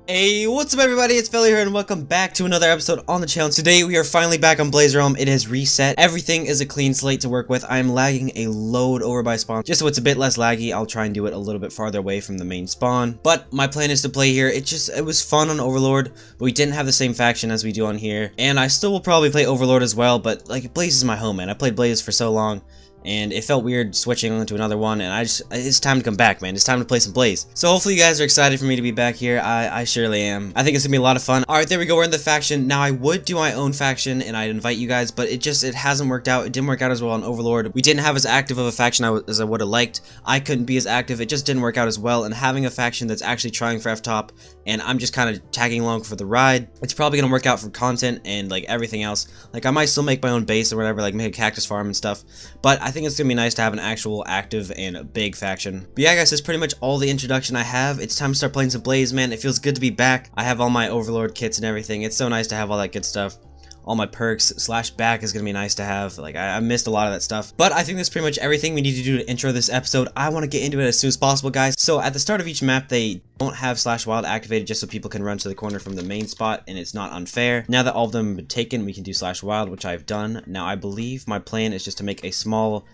Hey, what's up everybody, it's Philly here and welcome back to another episode on the channel. Today we are finally back on Blaze Realm. It has reset. Everything is a clean slate to work with. I'm lagging a load over by spawn. Just so it's a bit less laggy, I'll try and do it a little bit farther away from the main spawn. But my plan is to play here. It was fun on Overlord, but we didn't have the same faction as we do on here. And I still will probably play Overlord as well, but like Blaze is my home, man. I played Blaze for so long. And it felt weird switching onto another one, and it's time to come back, man. It's time to play some Blaze. So hopefully you guys are excited for me to be back here. I surely am. I think it's gonna be a lot of fun. Alright, there we go, we're in the faction. Now I would do my own faction, and I'd invite you guys, but it hasn't worked out. It didn't work out as well on Overlord. We didn't have as active of a faction as I would have liked. I couldn't be as active. It just didn't work out as well, and having a faction that's actually trying for F-top, and I'm just kind of tagging along for the ride, it's probably gonna work out for content and like everything else. Like I might still make my own base or whatever, like make a cactus farm and stuff, but I think it's gonna be nice to have an actual active and a big faction. But yeah guys, that's pretty much all the introduction I have. It's time to start playing some Blaze, man. It feels good to be back. I have all my Overlord kits and everything. It's so nice to have all that good stuff. All my perks / back is gonna be nice to have. Like I missed a lot of that stuff, but I think that's pretty much everything we need to do to intro this episode. I want to get into it as soon as possible, guys. So at the start of each map, they don't have /wild activated just so people can run to the corner from the main spot, and it's not unfair. Now that all of them have been taken, we can do /wild, which I've done. Now I believe my plan is just to make a small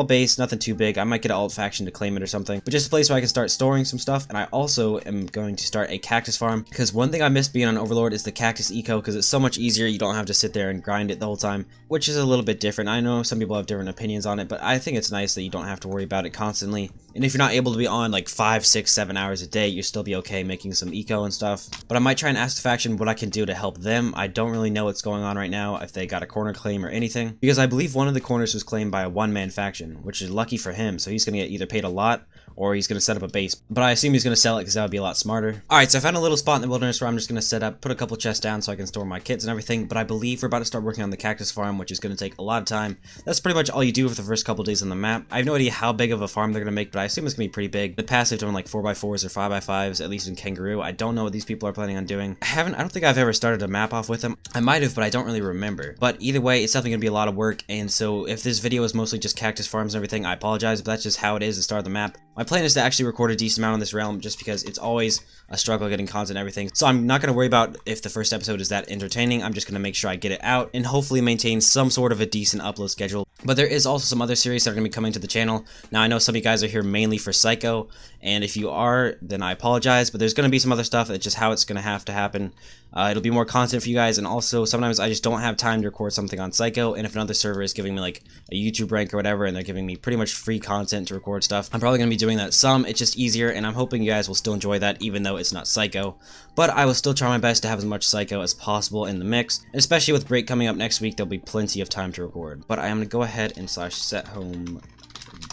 base, nothing too big. I might get an alt faction to claim it or something, but just a place where I can start storing some stuff. And I also am going to start a cactus farm, because one thing I miss being on Overlord is the cactus eco, because it's so much easier. You don't have to sit there and grind it the whole time, which is a little bit different. I know some people have different opinions on it, but I think it's nice that you don't have to worry about it constantly. And if you're not able to be on like 5, 6, 7 hours a day, you'll still be okay making some eco and stuff. But I might try and ask the faction what I can do to help them. I don't really know what's going on right now, if they got a corner claim or anything, because I believe one of the corners was claimed by a one-man faction, which is lucky for him. So he's gonna get either paid a lot or he's gonna set up a base, but I assume he's gonna sell it because that would be a lot smarter. Alright, so I found a little spot in the wilderness where I'm just gonna set up, put a couple chests down so I can store my kits and everything. But I believe we're about to start working on the cactus farm, which is gonna take a lot of time. That's pretty much all you do for the first couple days on the map. I have no idea how big of a farm they're gonna make, but I assume it's gonna be pretty big. The passive doing like 4x4s or 5x5s, at least in Kangaroo. I don't know what these people are planning on doing. I don't think I've ever started a map off with them. I might have, but I don't really remember. But either way, it's definitely gonna be a lot of work, and so if this video is mostly just cactus farms and everything, I apologize, but that's just how it is to start the map. My plan is to actually record a decent amount on this realm, just because it's always a struggle getting content and everything. So I'm not going to worry about if the first episode is that entertaining. I'm just going to make sure I get it out and hopefully maintain some sort of a decent upload schedule. But there is also some other series that are going to be coming to the channel. Now I know some of you guys are here mainly for Psycho, and if you are, then I apologize, but there's going to be some other stuff. It's just how it's going to have to happen. It'll be more content for you guys, and also sometimes I just don't have time to record something on Psycho, and if another server is giving me like a YouTube rank or whatever, and they're giving me pretty much free content to record stuff, I'm probably going to be doing that some. It's just easier, and I'm hoping you guys will still enjoy that, even though it's not Psycho. But I will still try my best to have as much Psycho as possible in the mix, especially with break coming up next week. There'll be plenty of time to record. But I am going to go ahead and /set home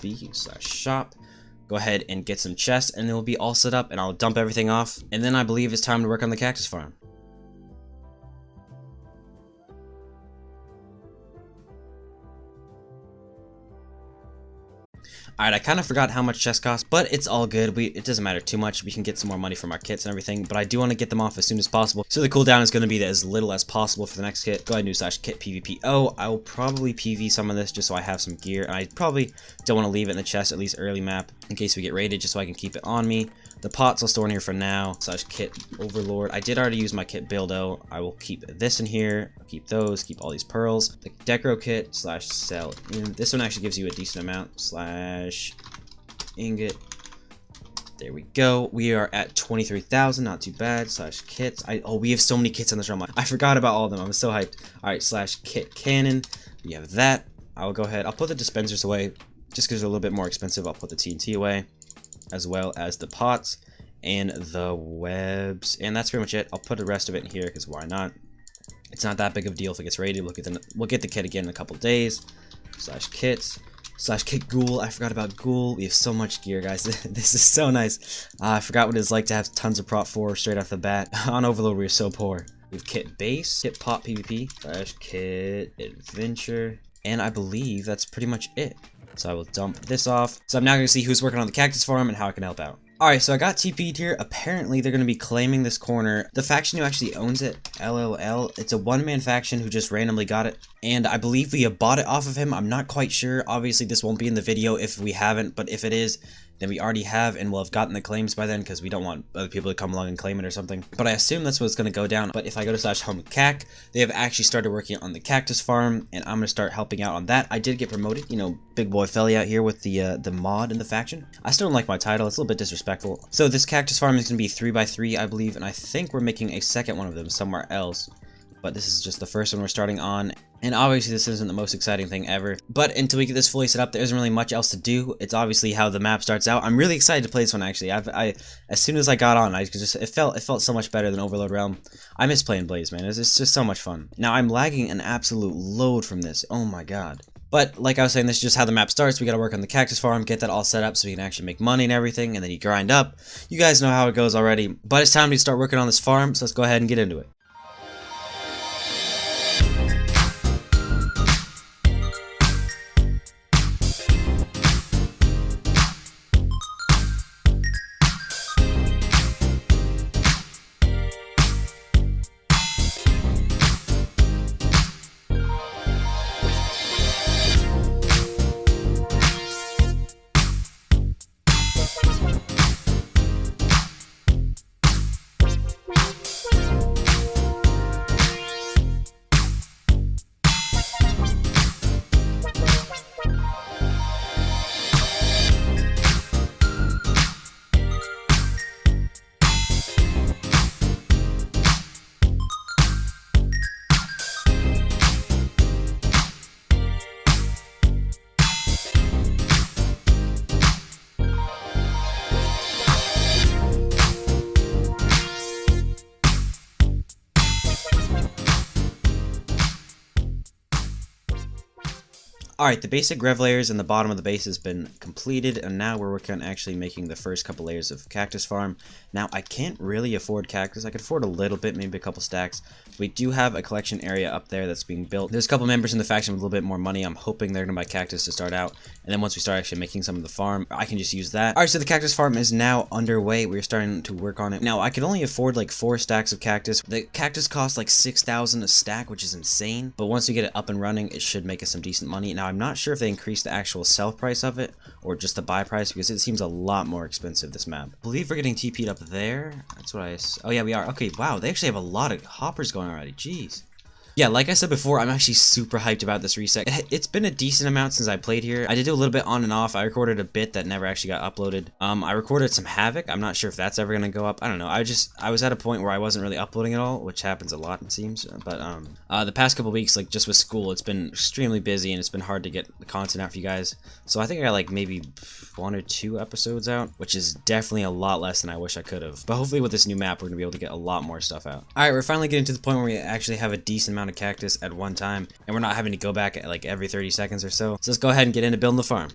B /shop. Go ahead and get some chests, and it'll be all set up, and I'll dump everything off, and then I believe it's time to work on the cactus farm. Alright, I kind of forgot how much chests cost, but it's all good. It doesn't matter too much. We can get some more money from our kits and everything, but I do want to get them off as soon as possible. So the cooldown is going to be as little as possible for the next kit. Go ahead and do /kit PvP. I will probably PV some of this just so I have some gear, and I probably don't want to leave it in the chest, at least early map, in case we get raided, just so I can keep it on me. The pots I'll store in here for now, /kit Overlord. I did already use my kit buildo. I will keep this in here. I'll keep those, keep all these pearls. The decro kit /sell in. This one actually gives you a decent amount /ingot. There we go. We are at 23,000, not too bad. /kits. Oh, we have so many kits on this realm. I forgot about all of them. I'm so hyped. Alright, /kit cannon. We have that. I will go ahead. I'll put the dispensers away just because they're a little bit more expensive. I'll put the TNT away, as well as the pots and the webs, and that's pretty much it. I'll put the rest of it in here because why not? It's not that big of a deal if it gets raided. We'll get the kit again in a couple days. /kits /kit ghoul. I forgot about ghoul. We have so much gear, guys. This is so nice. I forgot what it's like to have tons of prop 4 straight off the bat. On Overlord we are so poor. We have kit base, kit pop PvP /kit adventure, and I believe that's pretty much it. So I will dump this off. So I'm now going to see who's working on the cactus farm and how I can help out. Alright, so I got TP'd here. Apparently, they're going to be claiming this corner. The faction who actually owns it, LLL, it's a one-man faction who just randomly got it. And I believe we have bought it off of him. I'm not quite sure. Obviously, this won't be in the video if we haven't, but if it is, than we already have, and we'll have gotten the claims by then because we don't want other people to come along and claim it or something. But I assume that's what's going to go down. But if I go to /homecac, they have actually started working on the cactus farm, and I'm going to start helping out on that. I did get promoted, you know, big boy Felly out here with the mod in the faction. I still don't like my title, it's a little bit disrespectful. So this cactus farm is going to be 3x3, I believe, and I think we're making a second one of them somewhere else. But this is just the first one we're starting on, and obviously this isn't the most exciting thing ever. But until we get this fully set up, there isn't really much else to do. It's obviously how the map starts out. I'm really excited to play this one, actually. As soon as I got on, it felt so much better than Overload Realm. I miss playing Blaze, man. It's just so much fun. Now I'm lagging an absolute load from this. Oh my god. But like I was saying, this is just how the map starts. We gotta work on the cactus farm, get that all set up so we can actually make money and everything, and then you grind up. You guys know how it goes already. But it's time to start working on this farm, so let's go ahead and get into it. Alright, the basic rev layers in the bottom of the base has been completed, and now we're working on actually making the first couple layers of cactus farm. Now, I can't really afford cactus. I could afford a little bit, maybe a couple stacks. We do have a collection area up there that's being built. There's a couple members in the faction with a little bit more money. I'm hoping they're going to buy cactus to start out, and then once we start actually making some of the farm, I can just use that. Alright, so the cactus farm is now underway. We're starting to work on it. Now, I could only afford like 4 stacks of cactus. The cactus costs like 6,000 a stack, which is insane, but once we get it up and running, it should make us some decent money. Now, I'm not sure if they increased the actual sell price of it or just the buy price, because it seems a lot more expensive, this map. I believe we're getting TP'd up there. That's what oh yeah, we are. Okay, wow, they actually have a lot of hoppers going already. Jeez. Yeah, like I said before, I'm actually super hyped about this reset. It's been a decent amount since I played here. I did do a little bit on and off. I recorded a bit that never actually got uploaded. I recorded some Havoc. I'm not sure if that's ever gonna go up. I don't know. I was at a point where I wasn't really uploading at all, which happens a lot, it seems. But the past couple weeks, like just with school, it's been extremely busy and it's been hard to get the content out for you guys. So I think I got like maybe 1 or 2 episodes out, which is definitely a lot less than I wish I could have. But hopefully with this new map, we're gonna be able to get a lot more stuff out. All right, we're finally getting to the point where we actually have a decent amount of cactus at one time, and we're not having to go back at like every 30 seconds or so. So let's go ahead and get into building the farm.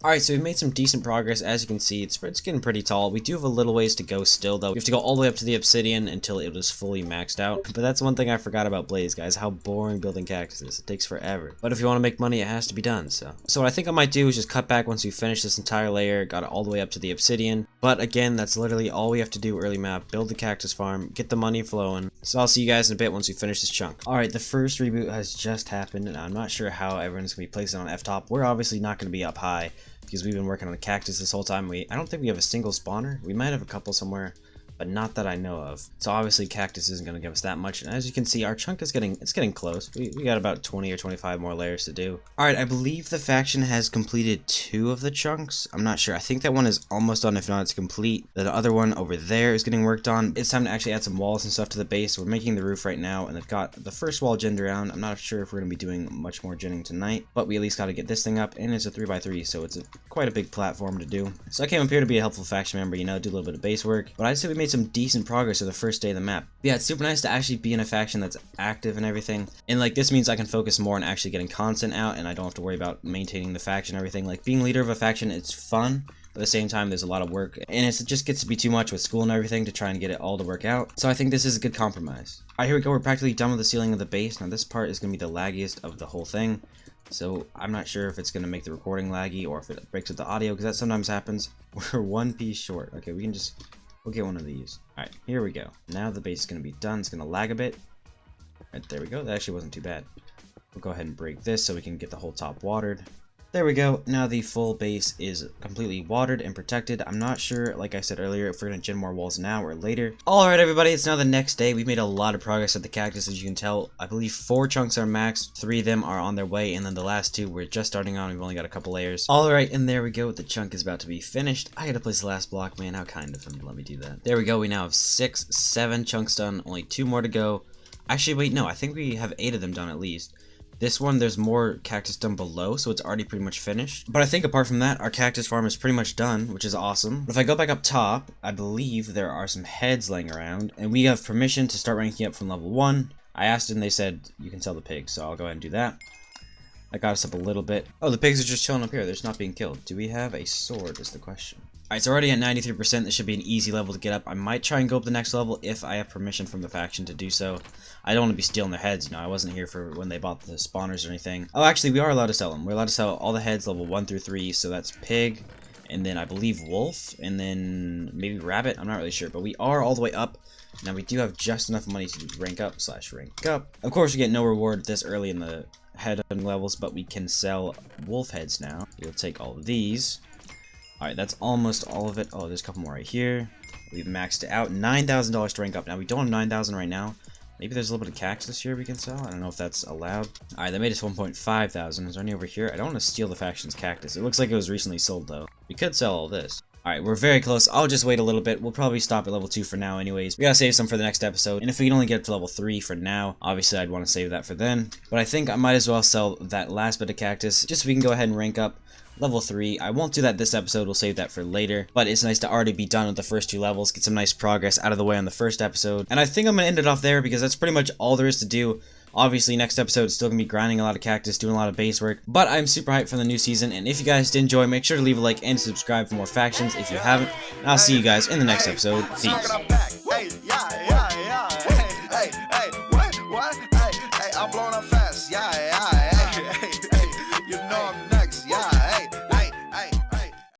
Alright, so we've made some decent progress. As you can see, it's getting pretty tall. We do have a little ways to go still, though. We have to go all the way up to the obsidian until it is fully maxed out. But that's one thing I forgot about Blaze, guys. How boring building cactuses. It takes forever. But if you want to make money, it has to be done, so what I think I might do is just cut back once we finish this entire layer, got it all the way up to the obsidian. But again, that's literally all we have to do early map. Build the cactus farm, get the money flowing. So I'll see you guys in a bit once we finish this chunk. Alright, the first reboot has just happened, and I'm not sure how everyone's going to be placing on F-top. We're obviously not going to be up high, because we've been working on a cactus this whole time. I don't think we have a single spawner. We might have a couple somewhere, but not that I know of. So obviously cactus isn't going to give us that much, and as you can see, our chunk is getting close. We got about 20 or 25 more layers to do. Alright, I believe the faction has completed 2 of the chunks. I'm not sure. I think that one is almost done, if not it's complete. The other one over there is getting worked on. It's time to actually add some walls and stuff to the base. We're making the roof right now, and they've got the first wall ginned around. I'm not sure if we're going to be doing much more ginning tonight, but we at least got to get this thing up, and it's a 3x3, so it's quite a big platform to do. So I came up here to be a helpful faction member, you know, do a little bit of base work, but I'd say we made made some decent progress for the first day of the map. Yeah, it's super nice to actually be in a faction that's active and everything. And like this means I can focus more on actually getting content out, and I don't have to worry about maintaining the faction and everything. Like being leader of a faction, it's fun. But at the same time, there's a lot of work, and it just gets to be too much with school and everything to try and get it all to work out. So I think this is a good compromise. Alright, here we go. We're practically done with the ceiling of the base. Now this part is going to be the laggiest of the whole thing. So I'm not sure if it's going to make the recording laggy or if it breaks up the audio, because that sometimes happens. We're one piece short. Okay, we'll get one of these. Alright, here we go. Now the base is going to be done. It's going to lag a bit. Alright, there we go. That actually wasn't too bad. We'll go ahead and break this so we can get the whole top watered. There we go. Now the full base is completely watered and protected. I'm not sure, like I said earlier, if we're going to gen more walls now or later. Alright everybody, it's now the next day. We've made a lot of progress at the cactus, as you can tell. I believe 4 chunks are maxed, 3 of them are on their way, and then the last 2 we're just starting on. We've only got a couple layers. Alright, and there we go. The chunk is about to be finished. I gotta place the last block, man. How kind of him to let me do that. There we go. We now have 6, 7 chunks done. Only 2 more to go. Actually, wait, no. I think we have 8 of them done at least. This one, there's more cactus done below, so it's already pretty much finished. But I think apart from that, our cactus farm is pretty much done, which is awesome. But if I go back up top, I believe there are some heads laying around, and we have permission to start ranking up from level 1. I asked and they said, you can sell the pigs, so I'll go ahead and do that. That got us up a little bit. Oh, the pigs are just chilling up here. They're just not being killed. Do we have a sword is the question. Alright, it's already at 93%. This should be an easy level to get up. I might try and go up the next level if I have permission from the faction to do so. I don't want to be stealing their heads, you know. I wasn't here for when they bought the spawners or anything. Oh, actually, we are allowed to sell them. We're allowed to sell all the heads level 1 through 3, so that's pig, and then I believe wolf, and then maybe rabbit. I'm not really sure, but we are all the way up. Now, we do have just enough money to rank up / rank up. Of course, we get no reward this early in the head levels, but we can sell wolf heads now. We'll take all of these. Alright, that's almost all of it. Oh, there's a couple more right here. We've maxed it out. $9,000 to rank up. Now, we don't have 9,000 right now. Maybe there's a little bit of cactus here we can sell. I don't know if that's allowed. Alright, that made us 1.5 thousand. Is there any over here? I don't want to steal the faction's cactus. It looks like it was recently sold, though. We could sell all this. Alright, we're very close. I'll just wait a little bit. We'll probably stop at level 2 for now anyways. We gotta save some for the next episode. And if we can only get up to level 3 for now, obviously I'd want to save that for then. But I think I might as well sell that last bit of cactus, just so we can go ahead and rank up level 3. I won't do that this episode. We'll save that for later. But it's nice to already be done with the first 2 levels. Get some nice progress out of the way on the first episode. And I think I'm gonna end it off there because that's pretty much all there is to do. Obviously, next episode is still going to be grinding a lot of cactus, doing a lot of base work, but I'm super hyped for the new season, and if you guys did enjoy, make sure to leave a like and subscribe for more factions if you haven't, and I'll see you guys in the next episode. Peace.